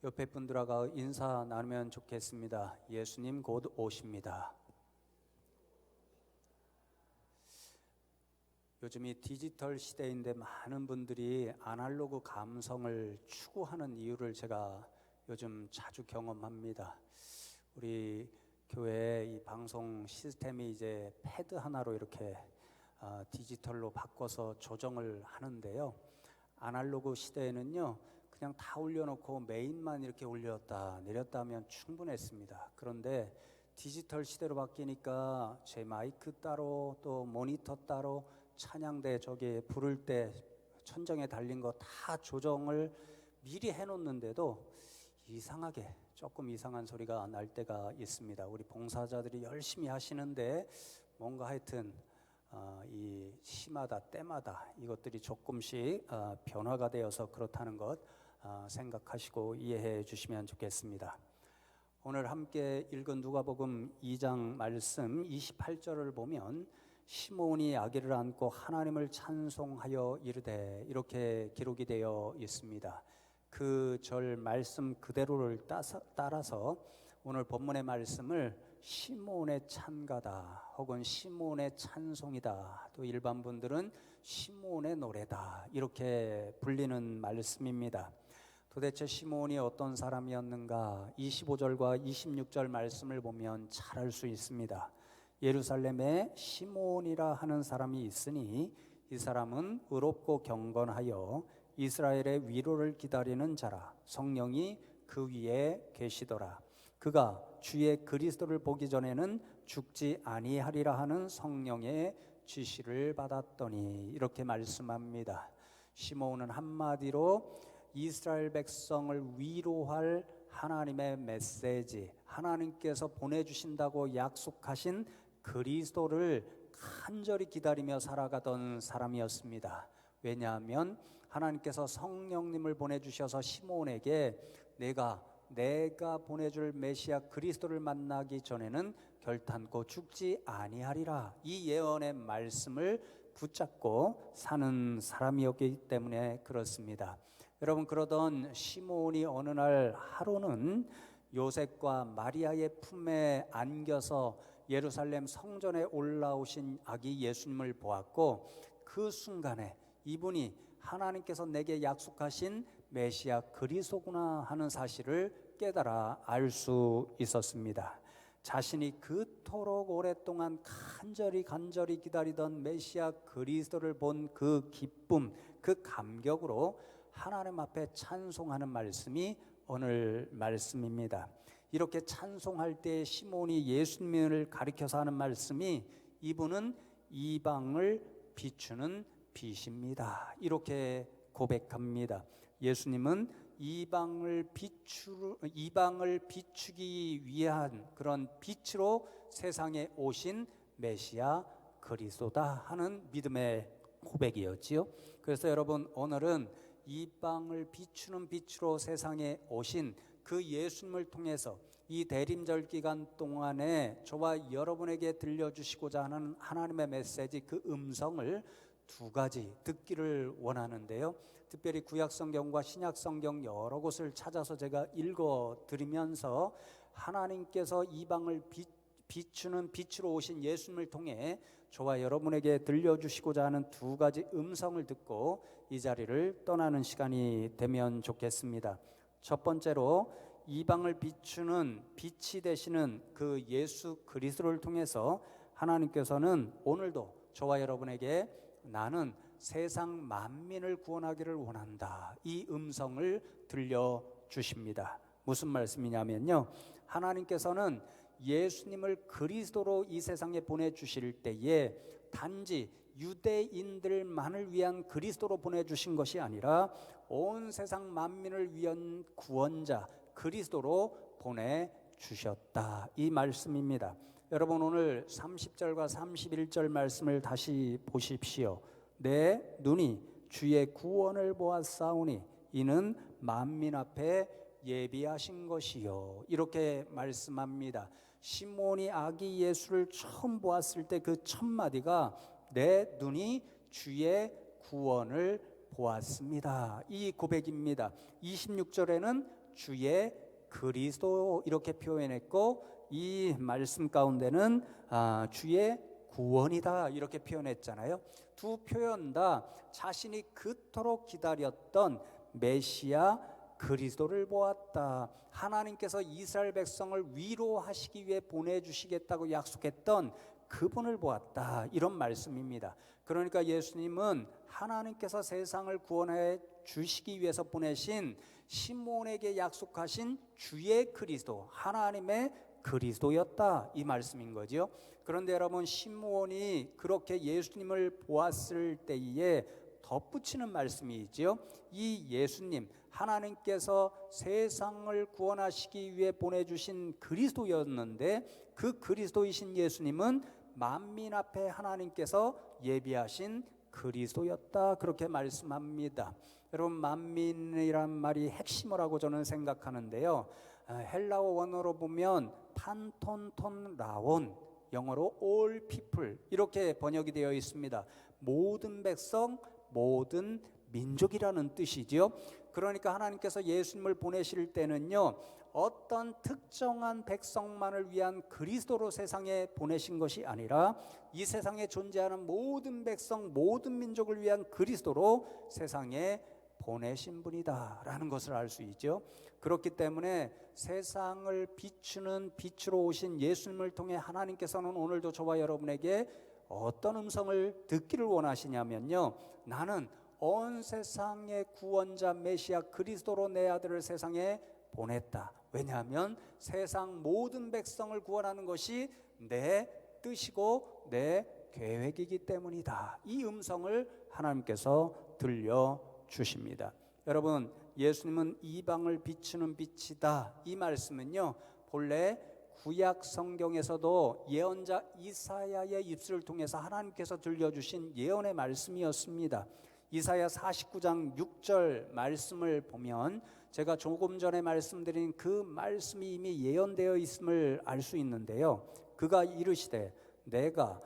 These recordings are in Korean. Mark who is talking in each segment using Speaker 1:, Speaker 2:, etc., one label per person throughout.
Speaker 1: 옆에 분들하고 인사 나누면 좋겠습니다. 예수님 곧 오십니다. 요즘이 디지털 시대인데 많은 분들이 아날로그 감성을 추구하는 이유를 제가 요즘 자주 경험합니다. 우리 교회 이 방송 시스템이 이제 패드 하나로 이렇게 디지털로 바꿔서 조정을 하는데요. 아날로그 시대에는요, 그냥 다 올려놓고 메인만 이렇게 올렸다 내렸다 하면 충분했습니다. 그런데 디지털 시대로 바뀌니까 제 마이크 따로 또 모니터 따로 찬양대 저기 부를 때 천정에 달린 거 다 조정을 미리 해놓는데도 이상하게 조금 이상한 소리가 날 때가 있습니다. 우리 봉사자들이 열심히 하시는데 뭔가 하여튼 이 시마다 때마다 이것들이 조금씩 변화가 되어서 그렇다는 것 생각하시고 이해해 주시면 좋겠습니다. 오늘 함께 읽은 누가복음 2장 말씀 28절을 보면 시몬이 아기를 안고 하나님을 찬송하여 이르되 이렇게 기록이 되어 있습니다. 그 절 말씀 그대로를 따라서 오늘 본문의 말씀을 시몬의 찬가다 혹은 시몬의 찬송이다, 또 일반 분들은 시몬의 노래다 이렇게 불리는 말씀입니다. 도대체 시몬이 어떤 사람이었는가? 25절과 26절 말씀을 보면 잘 알 수 있습니다. 예루살렘에 시몬이라 하는 사람이 있으니 이 사람은 의롭고 경건하여 이스라엘의 위로를 기다리는 자라. 성령이 그 위에 계시더라. 그가 주의 그리스도를 보기 전에는 죽지 아니하리라 하는 성령의 지시를 받았더니 이렇게 말씀합니다. 시몬은 한마디로 이스라엘 백성을 위로할 하나님의 메시지, 하나님께서 보내주신다고 약속하신 그리스도를 간절히 기다리며 살아가던 사람이었습니다. 왜냐하면 하나님께서 성령님을 보내주셔서 시몬에게 내가 보내줄 메시아 그리스도를 만나기 전에는 결탄코 죽지 아니하리라, 이 예언의 말씀을 붙잡고 사는 사람이었기 때문에 그렇습니다. 여러분, 그러던 시몬이 어느 날 하루는 요셉과 마리아의 품에 안겨서 예루살렘 성전에 올라오신 아기 예수님을 보았고, 그 순간에 이분이 하나님께서 내게 약속하신 메시아 그리스도구나 하는 사실을 깨달아 알 수 있었습니다. 자신이 그토록 오랫동안 간절히 기다리던 메시아 그리스도를 본 그 기쁨, 그 감격으로 하나님 앞에 찬송하는 말씀이 오늘 말씀입니다. 이렇게 찬송할 때 시몬이 예수님을 가리켜서 하는 말씀이 이분은 이방을 비추는 빛입니다. 이렇게 고백합니다. 예수님은 이방을 비추기 위한 그런 빛으로 세상에 오신 메시아 그리스도다 하는 믿음의 고백이었지요. 그래서 여러분, 오늘은 이방을 비추는 빛으로 세상에 오신 그 예수님을 통해서 이 대림절 기간 동안에 저와 여러분에게 들려주시고자 하는 하나님의 메시지, 그 음성을 두 가지 듣기를 원하는데요. 특별히 구약성경과 신약성경 여러 곳을 찾아서 제가 읽어드리면서 하나님께서 이방을 비추는 빛으로 오신 예수님을 통해 저와 여러분에게 들려주시고자 하는 두 가지 음성을 듣고 이 자리를 떠나는 시간이 되면 좋겠습니다. 첫 번째로, 이방을 비추는 빛이 되시는 그 예수 그리스도를 통해서 하나님께서는 오늘도 저와 여러분에게 나는 세상 만민을 구원하기를 원한다, 이 음성을 들려주십니다. 무슨 말씀이냐면요, 하나님께서는 예수님을 그리스도로 이 세상에 보내주실 때에 단지 유대인들만을 위한 그리스도로 보내주신 것이 아니라 온 세상 만민을 위한 구원자 그리스도로 보내주셨다, 이 말씀입니다. 여러분, 오늘 30절과 31절 말씀을 다시 보십시오. 내 눈이 주의 구원을 보았사오니 이는 만민 앞에 예비하신 것이요, 이렇게 말씀합니다. 시몬이 아기 예수를 처음 보았을 때 그 첫 마디가 내 눈이 주의 구원을 보았습니다, 이 고백입니다. 26절에는 주의 그리스도 이렇게 표현했고, 이 말씀 가운데는 주의 구원이다 이렇게 표현했잖아요. 두 표현 다 자신이 그토록 기다렸던 메시아 그리스도를 보았다. 하나님께서 이스라엘 백성을 위로하시기 위해 보내주시겠다고 약속했던 그분을 보았다, 이런 말씀입니다. 그러니까 예수님은 하나님께서 세상을 구원해 주시기 위해서 보내신 시므온에게 약속하신 주의 그리스도, 하나님의 그리스도였다, 이 말씀인 거죠. 그런데 여러분, 시므온이 그렇게 예수님을 보았을 때에 덧붙이는 말씀이 있죠. 이 예수님, 하나님께서 세상을 구원하시기 위해 보내주신 그리스도였는데, 그 그리스도이신 예수님은 만민 앞에 하나님께서 예비하신 그리스도였다, 그렇게 말씀합니다. 여러분, 만민이란 말이 핵심어라고 저는 생각하는데요. 헬라어 원어로 보면 판톤톤 라온, 영어로 all people 이렇게 번역이 되어 있습니다. 모든 백성, 모든 민족이라는 뜻이지요. 그러니까 하나님께서 예수님을 보내실 때는요, 어떤 특정한 백성만을 위한 그리스도로 세상에 보내신 것이 아니라 이 세상에 존재하는 모든 백성, 모든 민족을 위한 그리스도로 세상에 보내신 분이다라는 것을 알 수 있죠. 그렇기 때문에 세상을 비추는 빛으로 오신 예수님을 통해 하나님께서는 오늘도 저와 여러분에게 어떤 음성을 듣기를 원하시냐면요, 나는 온 세상의 구원자 메시아 그리스도로 내 아들을 세상에 보냈다. 왜냐하면 세상 모든 백성을 구원하는 것이 내 뜻이고 내 계획이기 때문이다. 이 음성을 하나님께서 들려주십니다. 여러분, 예수님은 이방을 비추는 빛이다, 이 말씀은요, 본래 구약 성경에서도 예언자 이사야의 입술을 통해서 하나님께서 들려주신 예언의 말씀이었습니다. 이사야 49장 6절 말씀을 보면 제가 조금 전에 말씀드린 그 말씀이 이미 예언되어 있음을 알 수 있는데요. 그가 이르시되 내가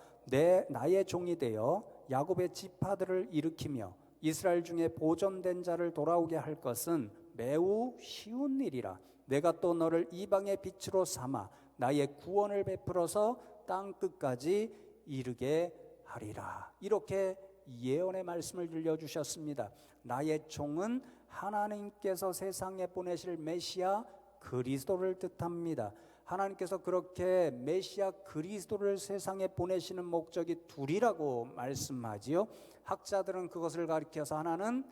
Speaker 1: 나의 종이 되어 야곱의 지파들을 일으키며 이스라엘 중에 보존된 자를 돌아오게 할 것은 매우 쉬운 일이라. 내가 또 너를 이방의 빛으로 삼아 나의 구원을 베풀어서 땅 끝까지 이르게 하리라. 이렇게 예언의 말씀을 들려주셨습니다. 나의 종은 하나님께서 세상에 보내실 메시아 그리스도를 뜻합니다. 하나님께서 그렇게 메시아 그리스도를 세상에 보내시는 목적이 둘이라고 말씀하지요. 학자들은 그것을 가리켜서 하나는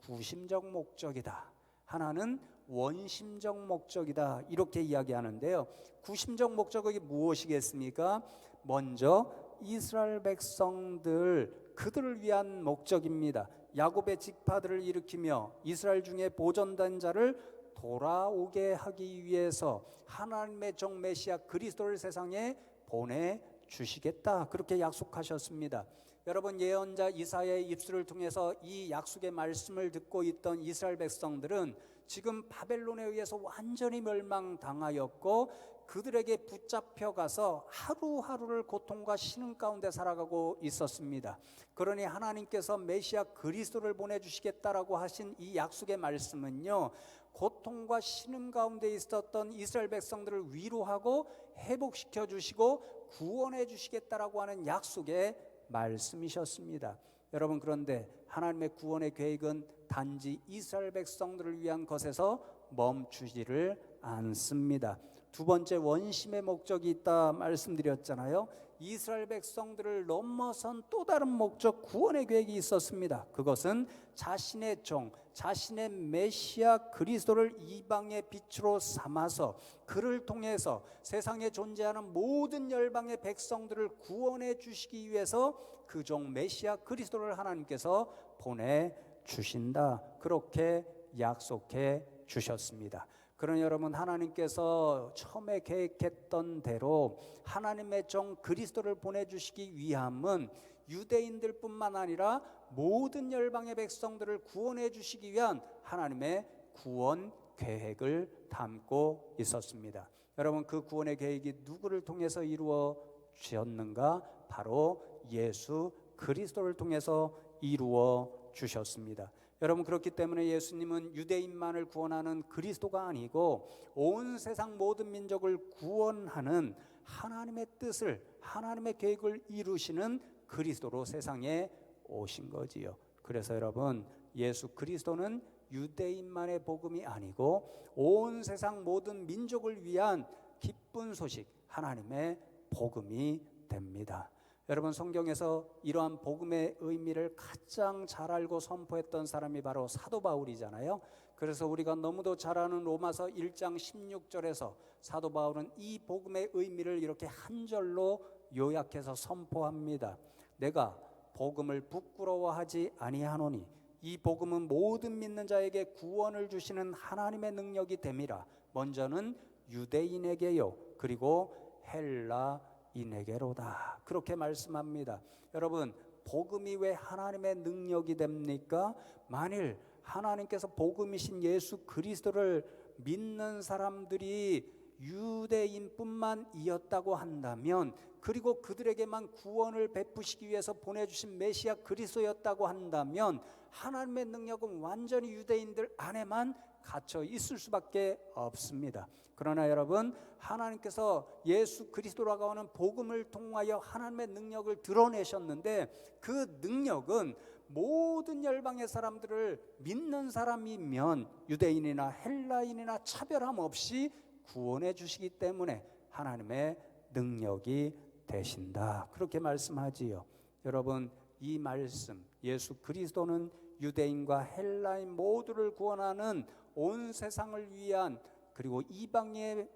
Speaker 1: 구심적 목적이다, 하나는 원심적 목적이다, 이렇게 이야기하는데요. 구심적 목적이 무엇이겠습니까? 먼저 이스라엘 백성들, 그들을 위한 목적입니다. 야곱의 지파들을 일으키며 이스라엘 중에 보존된 자를 돌아오게 하기 위해서 하나님의 종 메시아 그리스도를 세상에 보내주시겠다, 그렇게 약속하셨습니다. 여러분, 예언자 이사야의 입술을 통해서 이 약속의 말씀을 듣고 있던 이스라엘 백성들은 지금 바벨론에 의해서 완전히 멸망당하였고 그들에게 붙잡혀가서 하루하루를 고통과 신음 가운데 살아가고 있었습니다. 그러니 하나님께서 메시아 그리스도를 보내주시겠다라고 하신 이 약속의 말씀은요, 고통과 신음 가운데 있었던 이스라엘 백성들을 위로하고 회복시켜 주시고 구원해 주시겠다라고 하는 약속의 말씀이셨습니다. 여러분, 그런데 하나님의 구원의 계획은 단지 이스라엘 백성들을 위한 것에서 멈추지를 않습니다. 두 번째 원심의 목적이 있다 말씀드렸잖아요. 이스라엘 백성들을 넘어선 또 다른 목적, 구원의 계획이 있었습니다. 그것은 자신의 종, 자신의 메시아 그리스도를 이방의 빛으로 삼아서 그를 통해서 세상에 존재하는 모든 열방의 백성들을 구원해 주시기 위해서 그 종 메시아 그리스도를 하나님께서 보내주신다, 그렇게 약속해 주셨습니다. 그러니 여러분, 하나님께서 처음에 계획했던 대로 하나님의 종 그리스도를 보내주시기 위함은 유대인들 뿐만 아니라 모든 열방의 백성들을 구원해 주시기 위한 하나님의 구원 계획을 담고 있었습니다. 여러분, 그 구원의 계획이 누구를 통해서 이루어졌는가? 바로 예수 그리스도를 통해서 이루어 주셨습니다. 여러분, 그렇기 때문에 예수님은 유대인만을 구원하는 그리스도가 아니고 온 세상 모든 민족을 구원하는 하나님의 뜻을, 하나님의 계획을 이루시는 그리스도로 세상에 오신 거지요. 그래서 여러분, 예수 그리스도는 유대인만의 복음이 아니고 온 세상 모든 민족을 위한 기쁜 소식, 하나님의 복음이 됩니다. 여러분, 성경에서 이러한 복음의 의미를 가장 잘 알고 선포했던 사람이 바로 사도 바울이잖아요. 그래서 우리가 너무도 잘 아는 로마서 1장 16절에서 사도 바울은 이 복음의 의미를 이렇게 한 절로 요약해서 선포합니다. 내가 복음을 부끄러워하지 아니하노니 이 복음은 모든 믿는 자에게 구원을 주시는 하나님의 능력이 됨이라. 먼저는 유대인에게요, 그리고 헬라인에게로다. 그렇게 말씀합니다. 여러분, 복음이 왜 하나님의 능력이 됩니까? 만일 하나님께서 복음이신 예수 그리스도를 믿는 사람들이 유대인뿐만이었다고 한다면, 그리고 그들에게만 구원을 베푸시기 위해서 보내주신 메시아 그리스도였다고 한다면 하나님의 능력은 완전히 유대인들 안에만 갇혀 있을 수밖에 없습니다. 그러나 여러분, 하나님께서 예수 그리스도라고 하는 복음을 통하여 하나님의 능력을 드러내셨는데, 그 능력은 모든 열방의 사람들을 믿는 사람이면 유대인이나 헬라인이나 차별함 없이 구원해 주시기 때문에 하나님의 능력이 되신다. 그렇게 말씀하지요. 여러분, 이 말씀, 예수 그리스도는 유대인과 헬라인 모두를 구원하는 온 세상을 위한, 그리고 이방인을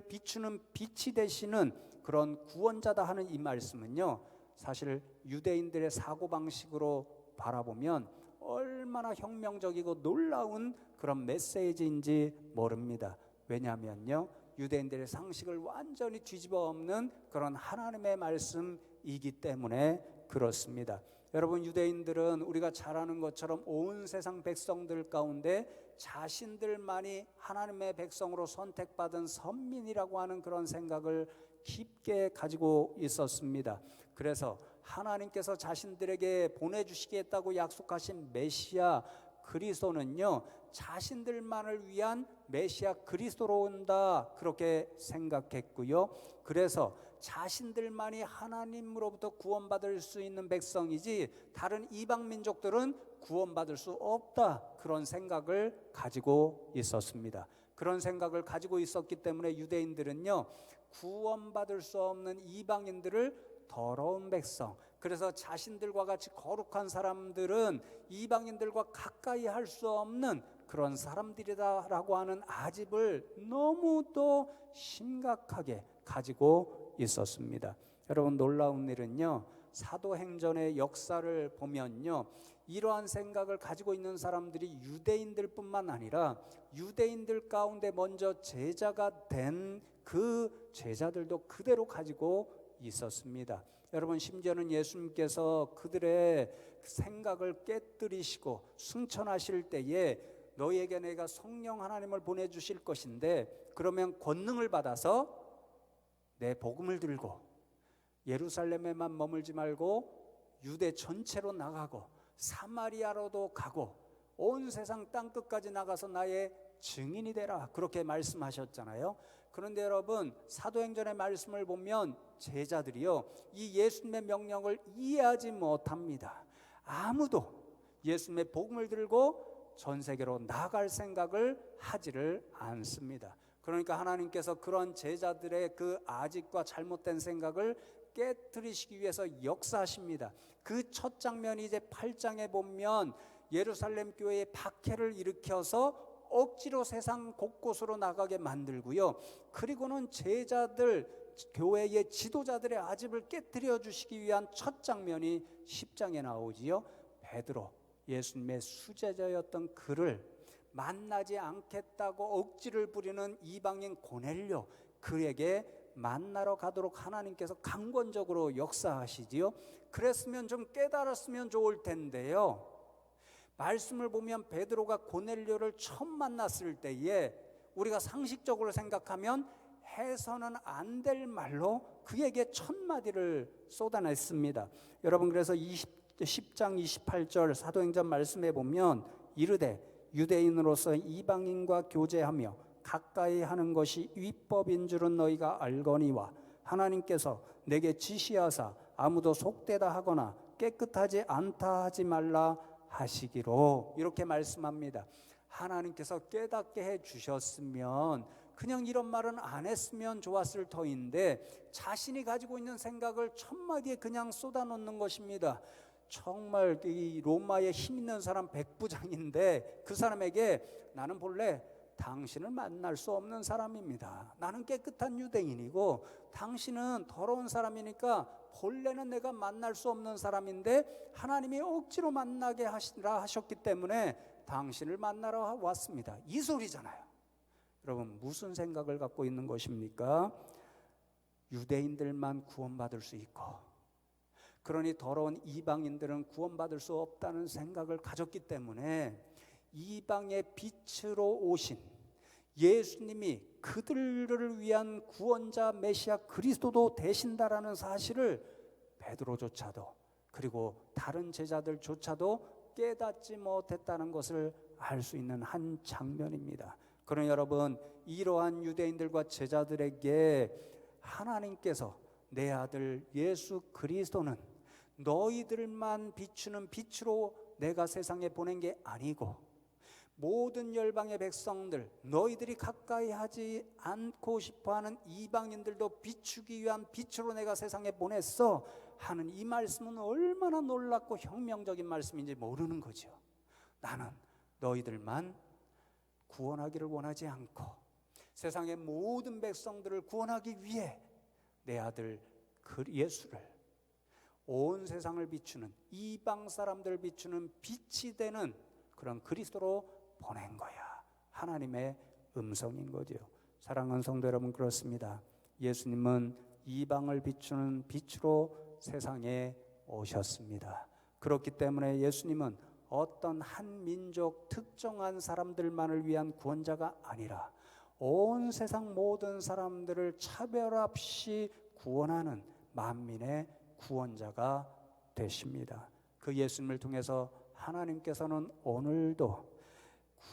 Speaker 1: 비추는 빛이 되시는 그런 구원자다 하는 이 말씀은요, 사실 유대인들의 사고방식으로 바라보면 얼마나 혁명적이고 놀라운 그런 메시지인지 모릅니다. 왜냐하면요, 유대인들의 상식을 완전히 뒤집어 엎는 그런 하나님의 말씀이기 때문에 그렇습니다. 여러분, 유대인들은 우리가 잘 아는 것처럼 온 세상 백성들 가운데 자신들만이 하나님의 백성으로 선택받은 선민이라고 하는 그런 생각을 깊게 가지고 있었습니다. 그래서 하나님께서 자신들에게 보내주시겠다고 약속하신 메시아 그리스도는요, 자신들만을 위한 메시아 그리스도로 온다, 그렇게 생각했고요. 그래서 자신들만이 하나님으로부터 구원받을 수 있는 백성이지 다른 이방 민족들은 구원받을 수 없다, 그런 생각을 가지고 있었습니다. 그런 생각을 가지고 있었기 때문에 유대인들은요, 구원받을 수 없는 이방인들을 더러운 백성, 그래서 자신들과 같이 거룩한 사람들은 이방인들과 가까이 할 수 없는 그런 사람들이다라고 하는 아집을 너무도 심각하게 가지고 있었습니다. 여러분, 놀라운 일은요, 사도행전의 역사를 보면요, 이러한 생각을 가지고 있는 사람들이 유대인들뿐만 아니라 유대인들 가운데 먼저 제자가 된 그 제자들도 그대로 가지고 있었습니다. 여러분, 심지어는 예수님께서 그들의 생각을 깨뜨리시고 승천하실 때에 너희에게 내가 성령 하나님을 보내주실 것인데, 그러면 권능을 받아서 내 복음을 들고 예루살렘에만 머물지 말고 유대 전체로 나가고 사마리아로도 가고 온 세상 땅끝까지 나가서 나의 증인이 되라, 그렇게 말씀하셨잖아요. 그런데 여러분, 사도행전의 말씀을 보면 제자들이요, 이 예수님의 명령을 이해하지 못합니다. 아무도 예수님의 복음을 들고 전 세계로 나갈 생각을 하지를 않습니다. 그러니까 하나님께서 그런 제자들의 그 아직과 잘못된 생각을 깨뜨리시기 위해서 역사하십니다. 그 첫 장면이 이제 8장에 보면 예루살렘 교회에 박해를 일으켜서 억지로 세상 곳곳으로 나가게 만들고요, 그리고는 제자들, 교회의 지도자들의 아집을 깨뜨려 주시기 위한 첫 장면이 10장에 나오지요. 베드로, 예수님의 수제자였던 그를 만나지 않겠다고 억지를 부리는 이방인 고넬료, 그에게 만나러 가도록 하나님께서 강권적으로 역사하시지요. 그랬으면 좀 깨달았으면 좋을 텐데요, 말씀을 보면 베드로가 고넬료를 처음 만났을 때에 우리가 상식적으로 생각하면 해서는 안 될 말로 그에게 첫 마디를 쏟아냈습니다. 여러분, 그래서 10장 28절 사도행전 말씀에 보면 이르되 유대인으로서 이방인과 교제하며 가까이 하는 것이 율법인 줄은 너희가 알거니와 하나님께서 내게 지시하사 아무도 속되다 하거나 깨끗하지 않다 하지 말라 하시기로, 이렇게 말씀합니다. 하나님께서 깨닫게 해 주셨으면 그냥 이런 말은 안 했으면 좋았을 터인데 자신이 가지고 있는 생각을 첫마디에 그냥 쏟아놓는 것입니다. 정말 이 로마에 힘 있는 사람 백부장인데 그 사람에게 나는 본래 당신을 만날 수 없는 사람입니다. 나는 깨끗한 유대인이고 당신은 더러운 사람이니까 본래는 내가 만날 수 없는 사람인데 하나님이 억지로 만나게 하시라 하셨기 때문에 당신을 만나러 왔습니다. 이 소리잖아요. 여러분, 무슨 생각을 갖고 있는 것입니까? 유대인들만 구원받을 수 있고 그러니 더러운 이방인들은 구원받을 수 없다는 생각을 가졌기 때문에 이방의 빛으로 오신 예수님이 그들을 위한 구원자 메시아 그리스도도 되신다라는 사실을 베드로조차도 그리고 다른 제자들조차도 깨닫지 못했다는 것을 알 수 있는 한 장면입니다. 그러나 여러분, 이러한 유대인들과 제자들에게 하나님께서 내 아들 예수 그리스도는 너희들만 비추는 빛으로 내가 세상에 보낸 게 아니고 모든 열방의 백성들, 너희들이 가까이 하지 않고 싶어하는 이방인들도 비추기 위한 빛으로 내가 세상에 보냈어 하는 이 말씀은 얼마나 놀랍고 혁명적인 말씀인지 모르는 거죠. 나는 너희들만 구원하기를 원하지 않고 세상의 모든 백성들을 구원하기 위해 내 아들 예수를 온 세상을 비추는, 이방 사람들을 비추는 빛이 되는 그런 그리스도로 보낸 거야. 하나님의 음성인 거죠. 사랑하는 성도 여러분, 그렇습니다. 예수님은 이방을 비추는 빛으로 세상에 오셨습니다. 그렇기 때문에 예수님은 어떤 한 민족 특정한 사람들만을 위한 구원자가 아니라 온 세상 모든 사람들을 차별 없이 구원하는 만민의 구원자가 되십니다. 그 예수님을 통해서 하나님께서는 오늘도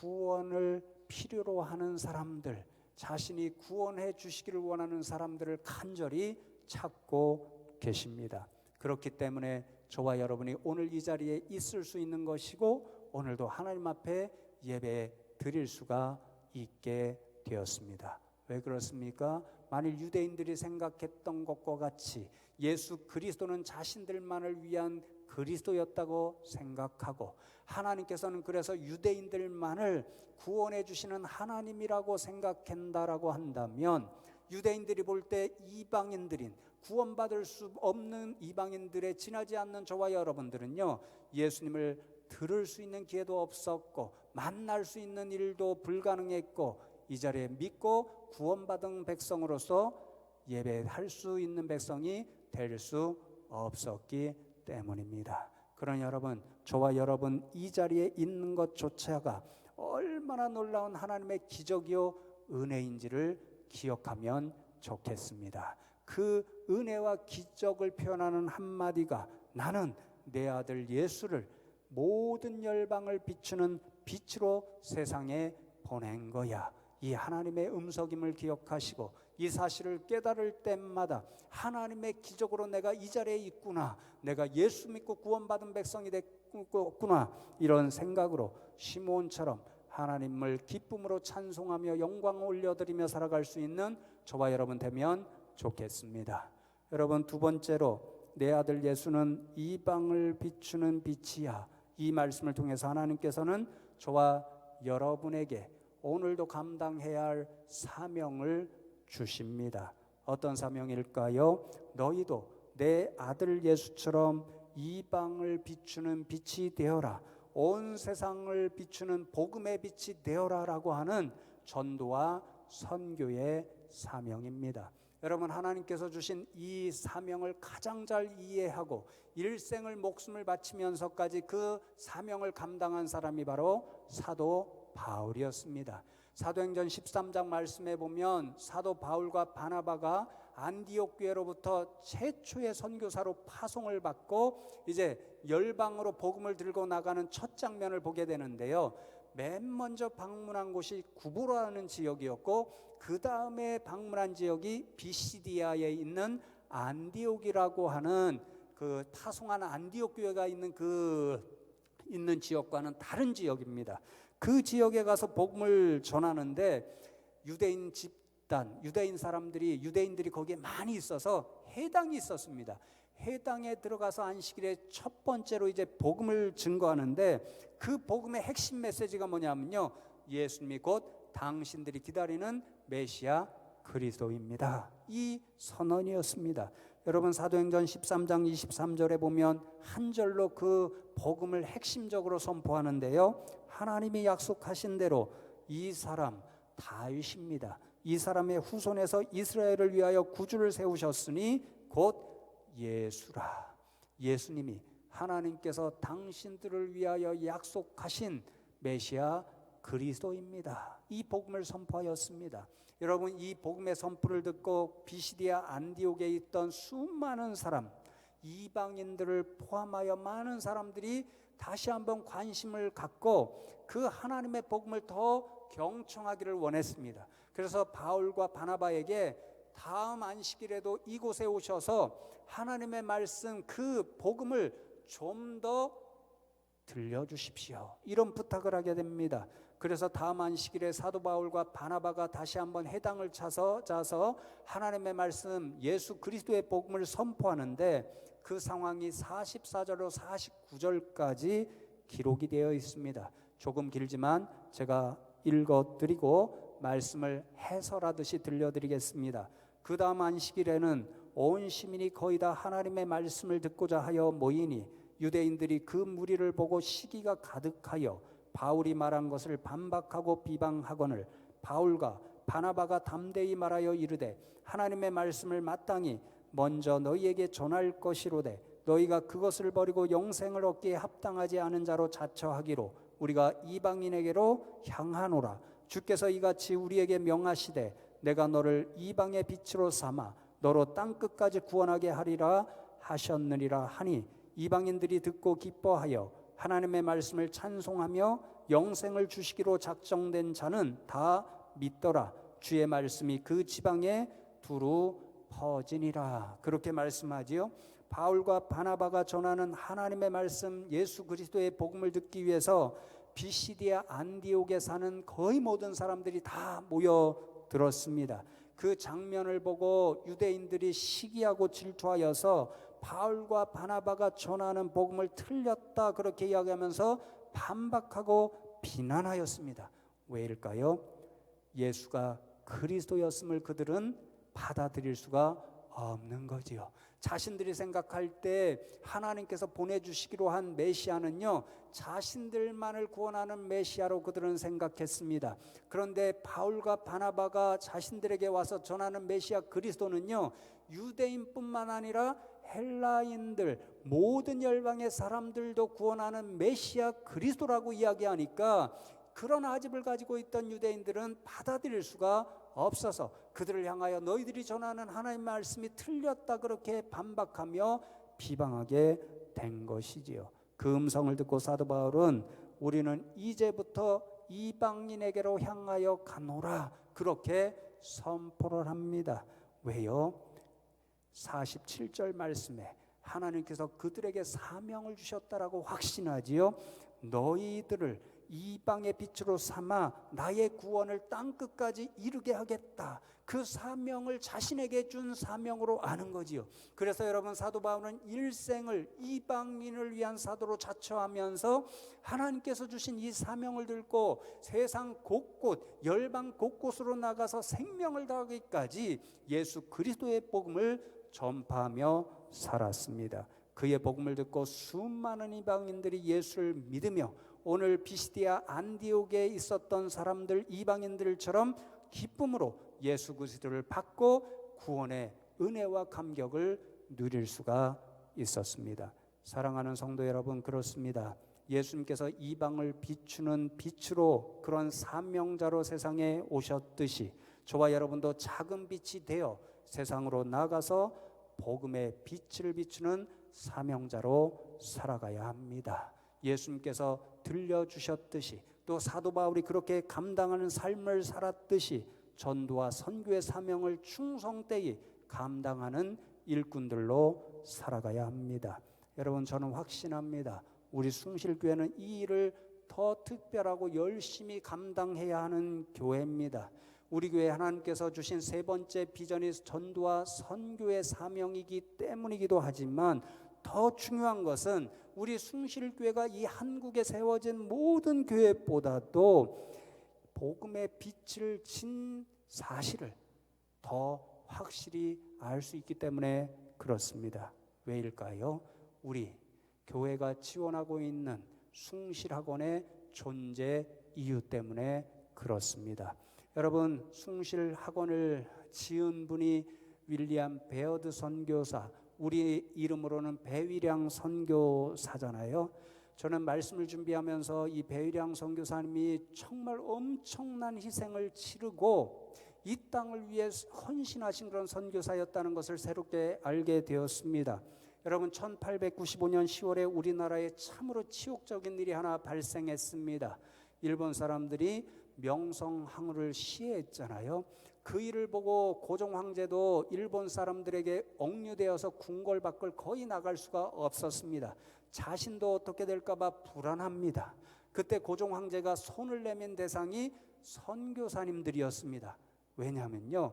Speaker 1: 구원을 필요로 하는 사람들, 자신이 구원해 주시기를 원하는 사람들을 간절히 찾고 계십니다. 그렇기 때문에 저와 여러분이 오늘 이 자리에 있을 수 있는 것이고 오늘도 하나님 앞에 예배 드릴 수가 있게 되었습니다. 왜 그렇습니까? 만일 유대인들이 생각했던 것과 같이 예수 그리스도는 자신들만을 위한 그리스도였다고 생각하고 하나님께서는 그래서 유대인들만을 구원해 주시는 하나님이라고 생각한다라고 한다면 유대인들이 볼 때 이방인들인 구원받을 수 없는 이방인들에 지나지 않는 저와 여러분들은요, 예수님을 들을 수 있는 기회도 없었고 만날 수 있는 일도 불가능했고 이 자리에 믿고 구원받은 백성으로서 예배할 수 있는 백성이 될 수 없었기 때문입니다. 그러나 여러분, 저와 여러분 이 자리에 있는 것조차가 얼마나 놀라운 하나님의 기적이요 은혜인지를 기억하면 좋겠습니다. 그 은혜와 기적을 표현하는 한마디가 나는 내 아들 예수를 모든 열방을 비추는 빛으로 세상에 보낸 거야. 이 하나님의 음성임을 기억하시고 이 사실을 깨달을 때마다 하나님의 기적으로 내가 이 자리에 있구나, 내가 예수 믿고 구원받은 백성이 됐구나, 이런 생각으로 시몬처럼 하나님을 기쁨으로 찬송하며 영광을 올려드리며 살아갈 수 있는 저와 여러분 되면 좋겠습니다. 여러분, 두 번째로 내 아들 예수는 이방을 비추는 빛이야. 이 말씀을 통해서 하나님께서는 저와 여러분에게 오늘도 감당해야 할 사명을 주십니다. 어떤 사명일까요? 너희도 내 아들 예수처럼 이방을 비추는 빛이 되어라, 온 세상을 비추는 복음의 빛이 되어라라고 하는 전도와 선교의 사명입니다. 여러분, 하나님께서 주신 이 사명을 가장 잘 이해하고 일생을 목숨을 바치면서까지 그 사명을 감당한 사람이 바로 사도 바울이었습니다. 사도행전 13장 말씀에 보면 사도 바울과 바나바가 안디옥 교회로부터 최초의 선교사로 파송을 받고 이제 열방으로 복음을 들고 나가는 첫 장면을 보게 되는데요. 맨 먼저 방문한 곳이 구브로라는 지역이었고, 그 다음에 방문한 지역이 비시디아에 있는 안디옥이라고 하는 그 파송한 안디옥 교회가 있는 지역과는 다른 지역입니다. 그 지역에 가서 복음을 전하는데 유대인 집단, 유대인들이 거기에 많이 있어서 해당이 있었습니다. 해당에 들어가서 안식일에 첫 번째로 이제 복음을 증거하는데, 그 복음의 핵심 메시지가 뭐냐면요, 예수님이 곧 당신들이 기다리는 메시아 그리스도입니다. 이 선언이었습니다. 여러분, 사도행전 13장 23절에 보면 한 절로 그 복음을 핵심적으로 선포하는데요, 하나님이 약속하신 대로 이 사람 다윗입니다. 이 사람의 후손에서 이스라엘을 위하여 구주를 세우셨으니 곧 예수라. 예수님이 하나님께서 당신들을 위하여 약속하신 메시아 그리스도입니다. 이 복음을 선포하였습니다. 여러분, 이 복음의 선포를 듣고 비시디아 안디옥에 있던 수많은 사람, 이방인들을 포함하여 많은 사람들이 다시 한번 관심을 갖고 그 하나님의 복음을 더 경청하기를 원했습니다. 그래서 바울과 바나바에게 다음 안식일에도 이곳에 오셔서 하나님의 말씀, 그 복음을 좀 더 들려주십시오, 이런 부탁을 하게 됩니다. 그래서 다음 안식일에 사도 바울과 바나바가 다시 한번 해당을 짜서 하나님의 말씀, 예수 그리스도의 복음을 선포하는데, 그 상황이 44절로 49절까지 기록이 되어 있습니다. 조금 길지만 제가 읽어드리고 말씀을 해설하듯이 들려드리겠습니다. 그 다음 안식일에는 온 시민이 거의 다 하나님의 말씀을 듣고자 하여 모이니 유대인들이 그 무리를 보고 시기가 가득하여 바울이 말한 것을 반박하고 비방하거늘 바울과 바나바가 담대히 말하여 이르되, 하나님의 말씀을 마땅히 먼저 너희에게 전할 것이로되 너희가 그것을 버리고 영생을 얻기에 합당하지 않은 자로 자처하기로 우리가 이방인에게로 향하노라. 주께서 이같이 우리에게 명하시되 내가 너를 이방의 빛으로 삼아 너로 땅끝까지 구원하게 하리라 하셨느니라 하니, 이방인들이 듣고 기뻐하여 하나님의 말씀을 찬송하며 영생을 주시기로 작정된 자는 다 믿더라. 주의 말씀이 그 지방에 두루 퍼지니라. 그렇게 말씀하지요. 바울과 바나바가 전하는 하나님의 말씀, 예수 그리스도의 복음을 듣기 위해서 비시디아 안디옥에 사는 거의 모든 사람들이 다 모여들었습니다. 그 장면을 보고 유대인들이 시기하고 질투하여서 바울과 바나바가 전하는 복음을 틀렸다 그렇게 이야기하면서 반박하고 비난하였습니다. 왜일까요? 예수가 그리스도였음을 그들은 받아들일 수가 없는 거지요. 자신들이 생각할 때 하나님께서 보내주시기로 한 메시아는요, 자신들만을 구원하는 메시아로 그들은 생각했습니다. 그런데 바울과 바나바가 자신들에게 와서 전하는 메시아 그리스도는요, 유대인뿐만 아니라 헬라인들, 모든 열방의 사람들도 구원하는 메시아 그리스도라고 이야기하니까, 그런 아집을 가지고 있던 유대인들은 받아들일 수가 없어서 그들을 향하여 너희들이 전하는 하나님의 말씀이 틀렸다 그렇게 반박하며 비방하게 된 것이지요. 그 음성을 듣고 사도 바울은 우리는 이제부터 이방인에게로 향하여 가노라 그렇게 선포를 합니다. 왜요? 47절 말씀에 하나님께서 그들에게 사명을 주셨다라고 확신하지요. 너희들을 이방의 빛으로 삼아 나의 구원을 땅끝까지 이루게 하겠다. 그 사명을 자신에게 준 사명으로 아는 거지요. 그래서 여러분, 사도 바울은 일생을 이방인을 위한 사도로 자처하면서 하나님께서 주신 이 사명을 들고 세상 곳곳, 열방 곳곳으로 나가서 생명을 다하기까지 예수 그리스도의 복음을 전파하며 살았습니다. 그의 복음을 듣고 수많은 이방인들이 예수를 믿으며 오늘 비시디아 안디옥에 있었던 사람들, 이방인들처럼 기쁨으로 예수 그리스도를 받고 구원의 은혜와 감격을 누릴 수가 있었습니다. 사랑하는 성도 여러분, 그렇습니다. 예수님께서 이방을 비추는 빛으로 그런 사명자로 세상에 오셨듯이 저와 여러분도 작은 빛이 되어 세상으로 나가서 복음의 빛을 비추는 사명자로 살아가야 합니다. 예수님께서 들려주셨듯이 또 사도 바울이 그렇게 감당하는 삶을 살았듯이 전도와 선교의 사명을 충성되이 감당하는 일꾼들로 살아가야 합니다. 여러분, 저는 확신합니다. 우리 숭실교회는 이 일을 더 특별하고 열심히 감당해야 하는 교회입니다. 우리 교회 하나님께서 주신 세 번째 비전이 전도와 선교의 사명이기 때문이기도 하지만 더 중요한 것은 우리 숭실교회가 이 한국에 세워진 모든 교회보다도 복음의 빛을 진 사실을 더 확실히 알 수 있기 때문에 그렇습니다. 왜일까요? 우리 교회가 지원하고 있는 숭실학원의 존재 이유 때문에 그렇습니다. 여러분, 숭실학원을 지은 분이 윌리엄 베어드 선교사, 우리 이름으로는 배위량 선교사잖아요. 저는 말씀을 준비하면서 이 배위량 선교사님이 정말 엄청난 희생을 치르고 이 땅을 위해 헌신하신 그런 선교사였다는 것을 새롭게 알게 되었습니다. 여러분, 1895년 10월에 우리나라에 참으로 치욕적인 일이 하나 발생했습니다. 일본 사람들이 명성황후를 시해했잖아요. 그 일을 보고 고종 황제도 일본 사람들에게 억류되어서 궁궐 밖을 거의 나갈 수가 없었습니다. 자신도 어떻게 될까 봐 불안합니다. 그때 고종 황제가 손을 내민 대상이 선교사님들이었습니다. 왜냐하면요,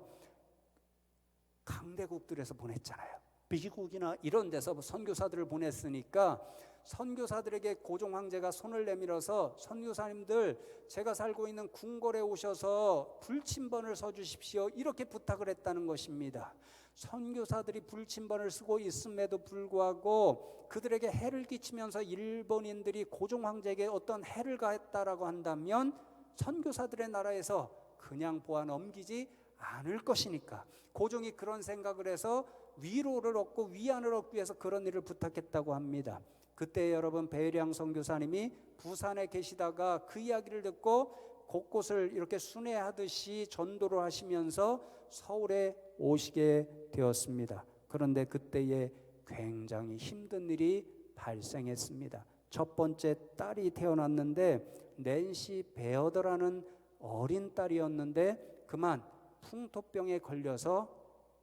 Speaker 1: 강대국들에서 보냈잖아요. 미국이나 이런 데서 선교사들을 보냈으니까 선교사들에게 고종 황제가 손을 내밀어서 선교사님들, 제가 살고 있는 궁궐에 오셔서 불침번을 써주십시오, 이렇게 부탁을 했다는 것입니다. 선교사들이 불침번을 쓰고 있음에도 불구하고 그들에게 해를 끼치면서 일본인들이 고종 황제에게 어떤 해를 가했다라고 한다면 선교사들의 나라에서 그냥 보아 넘기지 않을 것이니까 고종이 그런 생각을 해서 위로를 얻고 위안을 얻기 위해서 그런 일을 부탁했다고 합니다. 그때 여러분, 배량 선교사님이 부산에 계시다가 그 이야기를 듣고 곳곳을 이렇게 순회하듯이 전도를 하시면서 서울에 오시게 되었습니다. 그런데 그때에 굉장히 힘든 일이 발생했습니다. 첫 번째 딸이 태어났는데 낸시 베어더라는 어린 딸이었는데 그만 풍토병에 걸려서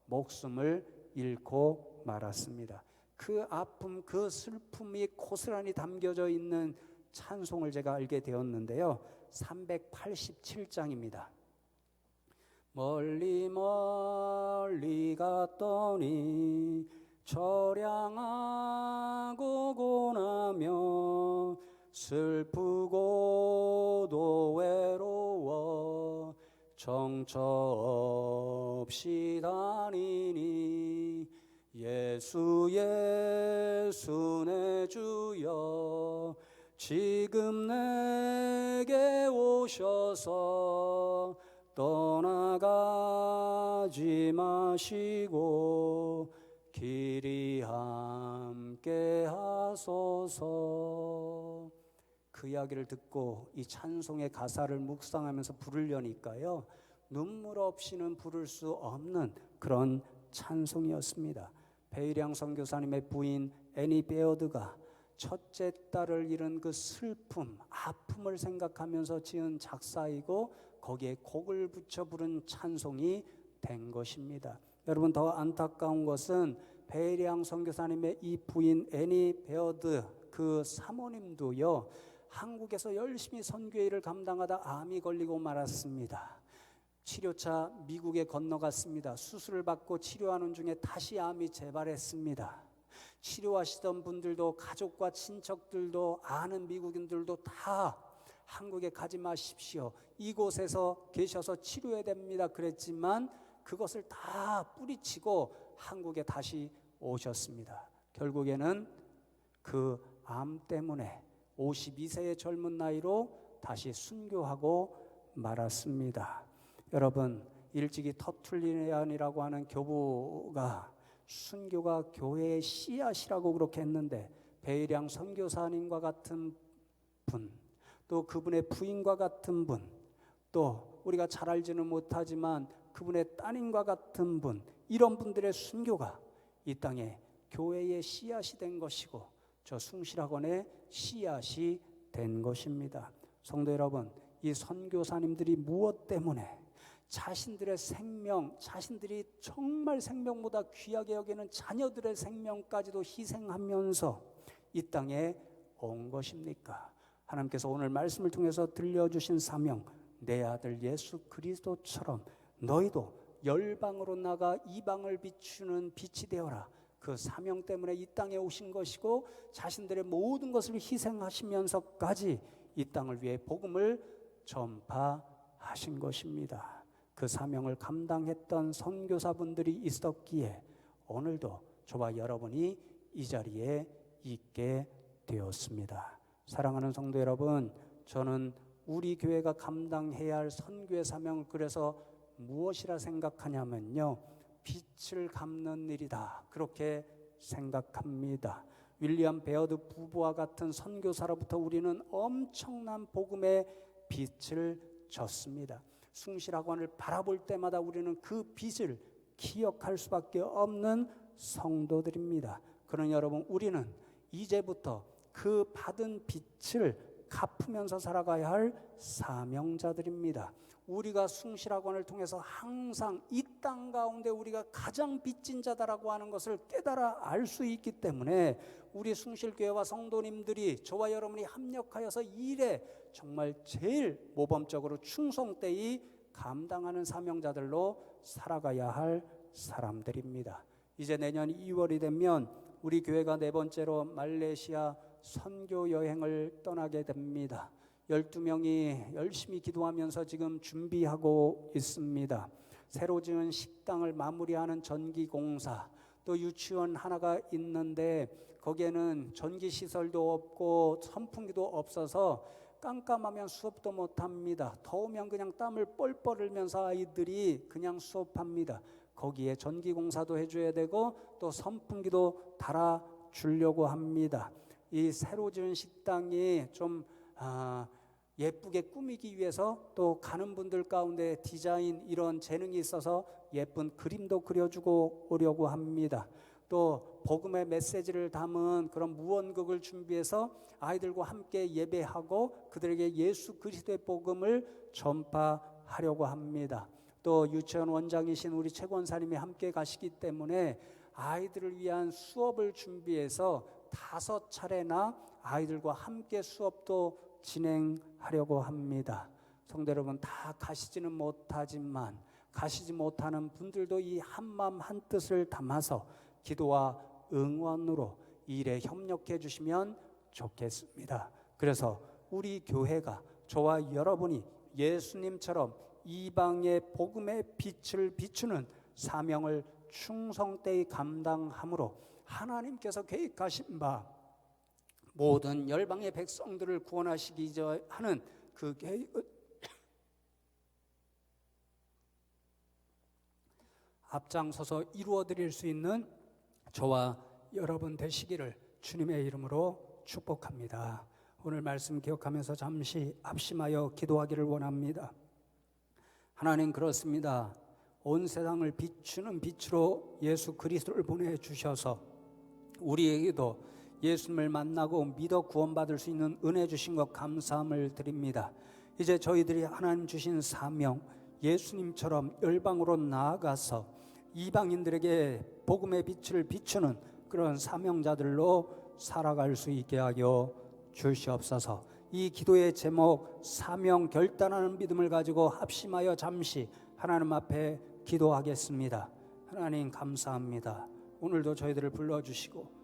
Speaker 1: 목숨을 잃고 말았습니다. 그 아픔, 그 슬픔이 고스란히 담겨져 있는 찬송을 제가 알게 되었는데요. 387장입니다. 멀리 멀리 갔더니 처량하고 고나며 슬프고도 외로워 정처 없이 다니니 예수 예수 내 주여 지금 내게 오셔서 떠나가지 마시고 길이 함께 하소서. 그 이야기를 듣고 이 찬송의 가사를 묵상하면서 부르려니까요, 눈물 없이는 부를 수 없는 그런 찬송이었습니다. 배일양 선교사님의 부인 애니 베어드가 첫째 딸을 잃은 그 슬픔, 아픔을 생각하면서 지은 작사이고 거기에 곡을 붙여 부른 찬송이 된 것입니다. 여러분, 더 안타까운 것은 배일양 선교사님의 이 부인 애니 베어드 그 사모님도요, 한국에서 열심히 선교의 일을 감당하다 암이 걸리고 말았습니다. 치료차 미국에 건너갔습니다. 수술을 받고 치료하는 중에 다시 암이 재발했습니다. 치료하시던 분들도, 가족과 친척들도, 아는 미국인들도 다 한국에 가지 마십시오, 이곳에서 계셔서 치료해야 됩니다 그랬지만 그것을 다 뿌리치고 한국에 다시 오셨습니다. 결국에는 그 암 때문에 52세의 젊은 나이로 다시 순교하고 말았습니다. 여러분, 일찍이 터툴리안이라고 하는 교부가 순교가 교회의 씨앗이라고 그렇게 했는데 배일양 선교사님과 같은 분, 또 그분의 부인과 같은 분, 또 우리가 잘 알지는 못하지만 그분의 따님과 같은 분, 이런 분들의 순교가 이 땅에 교회의 씨앗이 된 것이고 저 숭실학원의 씨앗이 된 것입니다. 성도 여러분, 이 선교사님들이 무엇 때문에 자신들의 생명, 자신들이 정말 생명보다 귀하게 여기는 자녀들의 생명까지도 희생하면서 이 땅에 온 것입니까? 하나님께서 오늘 말씀을 통해서 들려주신 사명, 내 아들 예수 그리스도처럼 너희도 열방으로 나가 이방을 비추는 빛이 되어라. 그 사명 때문에 이 땅에 오신 것이고 자신들의 모든 것을 희생하시면서까지 이 땅을 위해 복음을 전파하신 것입니다. 그 사명을 감당했던 선교사분들이 있었기에 오늘도 저와 여러분이 이 자리에 있게 되었습니다. 사랑하는 성도 여러분, 저는 우리 교회가 감당해야 할 선교의 사명을 그래서 무엇이라 생각하냐면요, 빛을 갚는 일이다, 그렇게 생각합니다. 윌리엄 베어드 부부와 같은 선교사로부터 우리는 엄청난 복음의 빛을 졌습니다. 숭실학원을 바라볼 때마다 우리는 그 빛을 기억할 수밖에 없는 성도들입니다. 그러나 여러분, 우리는 이제부터 그 받은 빛을 갚으면서 살아가야 할 사명자들입니다. 우리가 숭실학원을 통해서 항상 이 땅 가운데 우리가 가장 빚진 자다라고 하는 것을 깨달아 알 수 있기 때문에 우리 숭실교회와 성도님들이, 저와 여러분이 합력하여서 이 일에 정말 제일 모범적으로 충성되이 감당하는 사명자들로 살아가야 할 사람들입니다. 이제 내년 2월이 되면 우리 교회가 4번째로 말레이시아 선교 여행을 떠나게 됩니다. 12명이 열심히 기도하면서 지금 준비하고 있습니다. 새로 지은 식당을 마무리하는 전기공사, 또 유치원 하나가 있는데 거기에는 전기시설도 없고 선풍기도 없어서 깜깜하면 수업도 못합니다. 더우면 그냥 땀을 뻘뻘 흘면서 아이들이 그냥 수업합니다. 거기에 전기공사도 해줘야 되고 또 선풍기도 달아주려고 합니다. 이 새로 지은 식당이 좀 예쁘게 꾸미기 위해서 또 가는 분들 가운데 디자인 이런 재능이 있어서 예쁜 그림도 그려주고 오려고 합니다. 또 복음의 메시지를 담은 그런 무언극을 준비해서 아이들과 함께 예배하고 그들에게 예수 그리스도의 복음을 전파하려고 합니다. 또 유치원 원장이신 우리 최 권사님이 함께 가시기 때문에 아이들을 위한 수업을 준비해서 5차례나 아이들과 함께 수업도 진행하려고 합니다. 성도 여러분, 다 가시지는 못하지만 가시지 못하는 분들도 이 한마음 한뜻을 담아서 기도와 응원으로 이 일에 협력해 주시면 좋겠습니다. 그래서 우리 교회가, 저와 여러분이 예수님처럼 이방의 복음의 빛을 비추는 사명을 충성되이 감당함으로 하나님께서 계획하신 바 모든 열방의 백성들을 구원하시기 하는 그 계획을 앞장서서 이루어드릴 수 있는 저와 여러분 되시기를 주님의 이름으로 축복합니다. 오늘 말씀 기억하면서 잠시 합심하여 기도하기를 원합니다. 하나님, 그렇습니다. 온 세상을 비추는 빛으로 예수 그리스도를 보내주셔서 우리에게도 예수님을 만나고 믿어 구원받을 수 있는 은혜 주신 것 감사함을 드립니다. 이제 저희들이 하나님 주신 사명, 예수님처럼 열방으로 나아가서 이방인들에게 복음의 빛을 비추는 그런 사명자들로 살아갈 수 있게 하여 주시옵소서. 이 기도의 제목, 사명 결단하는 믿음을 가지고 합심하여 잠시 하나님 앞에 기도하겠습니다. 하나님, 감사합니다. 오늘도 저희들을 불러주시고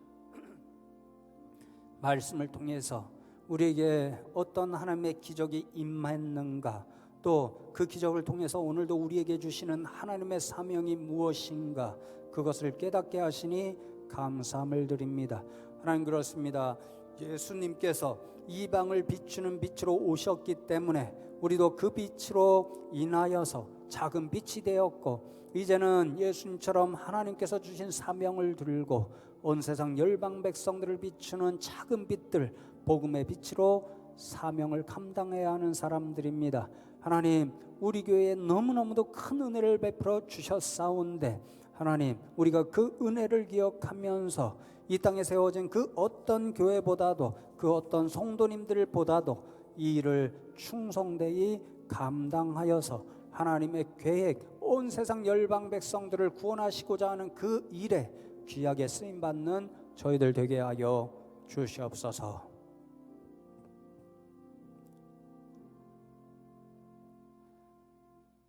Speaker 1: 말씀을 통해서 우리에게 어떤 하나님의 기적이 임했는가, 또 그 기적을 통해서 오늘도 우리에게 주시는 하나님의 사명이 무엇인가, 그것을 깨닫게 하시니 감사함을 드립니다. 하나님, 그렇습니다. 예수님께서 이방을 비추는 빛으로 오셨기 때문에 우리도 그 빛으로 인하여서 작은 빛이 되었고, 이제는 예수님처럼 하나님께서 주신 사명을 들고 온 세상 열방 백성들을 비추는 작은 빛들, 복음의 빛으로 사명을 감당해야 하는 사람들입니다. 하나님, 우리 교회에 너무너무도 큰 은혜를 베풀어 주셨사온데 하나님, 우리가 그 은혜를 기억하면서 이 땅에 세워진 그 어떤 교회보다도 그 어떤 성도님들보다도 이 일을 충성되이 감당하여서 하나님의 계획, 온 세상 열방 백성들을 구원하시고자 하는 그 일에 귀하게 쓰임받는 저희들 되게 하여 주시옵소서.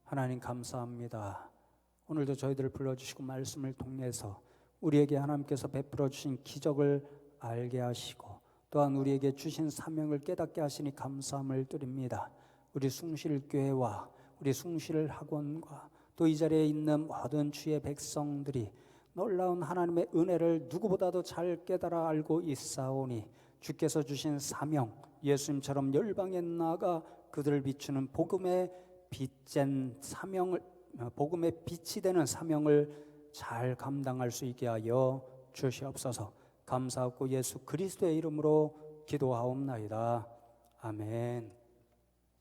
Speaker 1: 하나님 감사합니다. 오늘도 저희들을 불러주시고 말씀을 통해서 우리에게 하나님께서 베풀어 주신 기적을 알게 하시고 또한 우리에게 주신 사명을 깨닫게 하시니 감사함을 드립니다. 우리 숭실교회와 우리 숭실학원과 또 이 자리에 있는 모든 주의 백성들이 놀라운 하나님의 은혜를 누구보다도 잘 깨달아 알고 있사오니 주께서 주신 사명, 예수님처럼 열방에 나아가 그들을 비추는 복음의 빛된 사명을, 복음의 빛이 되는 사명을 잘 감당할 수 있게 하여 주시옵소서. 감사하고 예수 그리스도의 이름으로 기도하옵나이다. 아멘.